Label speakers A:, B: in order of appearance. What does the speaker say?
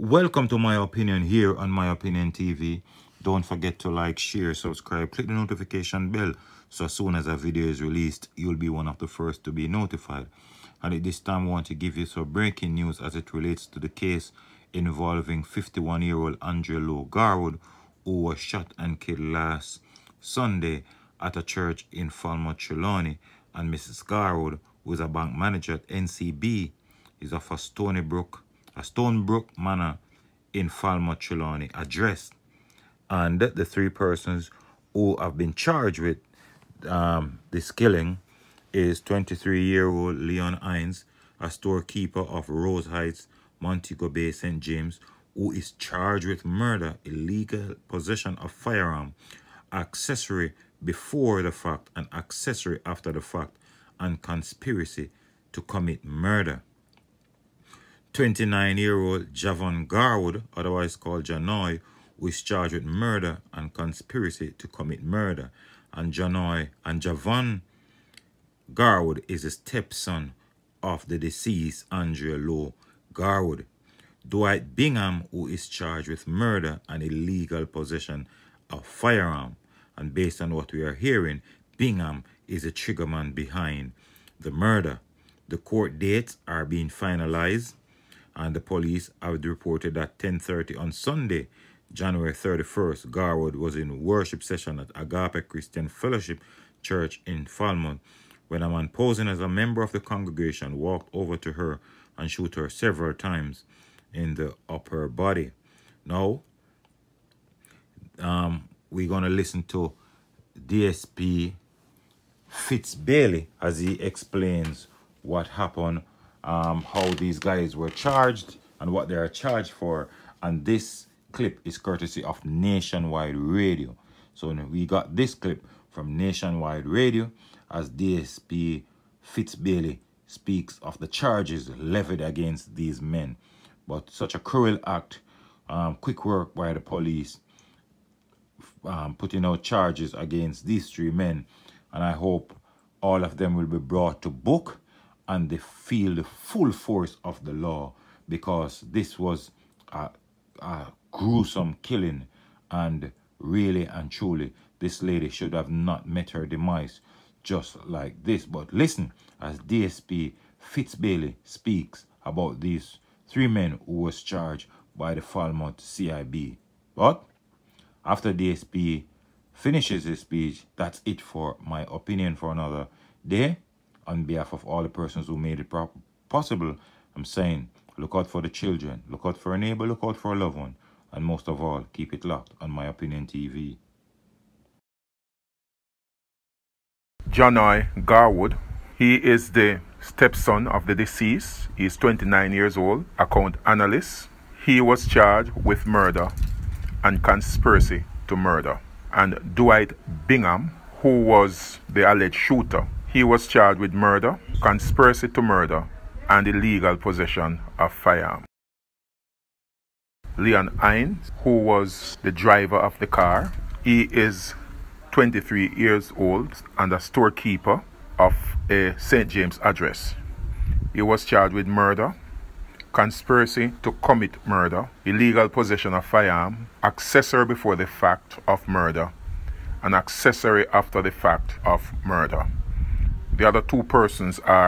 A: Welcome to My Opinion here on My Opinion TV. Don't forget to like, share, subscribe, click the notification bell so as soon as a video is released, you'll be one of the first to be notified. And at this time, I want to give you some breaking news as it relates to the case involving 51-year-old Andrea Lowe Garwood, who was shot and killed last Sunday at a church in Falmouth, Trelawney. And Mrs. Garwood, who is a bank manager at NCB, is of a Stonebrook Manor in Falmouth, Trelawney address. And the three persons who have been charged with this killing is 23-year-old Leon Hines, a storekeeper of Rose Heights, Montego Bay, St. James, who is charged with murder, illegal possession of firearm, accessory before the fact and accessory after the fact, and conspiracy to commit murder. 29-year-old Javon Garwood, otherwise called Janoy, who is charged with murder and conspiracy to commit murder. And Javon Garwood is the stepson of the deceased Andrea Lowe Garwood. Dwight Bingham, who is charged with murder and illegal possession of firearm. And based on what we are hearing, Bingham is the triggerman behind the murder. The court dates are being finalized, and the police have reported that 10:30 on Sunday, January 31st, Garwood was in worship session at Agape Christian Fellowship Church in Falmouth when a man posing as a member of the congregation walked over to her and shot her several times in the upper body. Now, we're going to listen to DSP Fitz Bailey as he explains what happened, how these guys were charged and what they are charged for. And this clip is courtesy of Nationwide Radio. So we got this clip from Nationwide Radio as DSP Fitz Bailey speaks of the charges levied against these men. But such a cruel act, quick work by the police, putting out charges against these three men. And I hope all of them will be brought to book and they feel the full force of the law, because this was a gruesome killing, and really and truly this lady should have not met her demise just like this. But listen as DSP Fitz Bailey speaks about these three men who was charged by the Falmouth CIB. But after DSP finishes his speech, that's it for My Opinion for another day. On behalf of all the persons who made it possible, I'm saying, look out for the children, look out for a neighbor, look out for a loved one, and most of all, keep it locked on My Opinion TV.
B: Janoy Garwood, he is the stepson of the deceased. He is 29 years old, account analyst. He was charged with murder and conspiracy to murder. And Dwight Bingham, who was the alleged shooter, he was charged with murder, conspiracy to murder, and illegal possession of firearm. Leon Hines, who was the driver of the car, he is 23 years old and a storekeeper of a St. James address. He was charged with murder, conspiracy to commit murder, illegal possession of firearm, accessory before the fact of murder, and accessory after the fact of murder. The other two persons are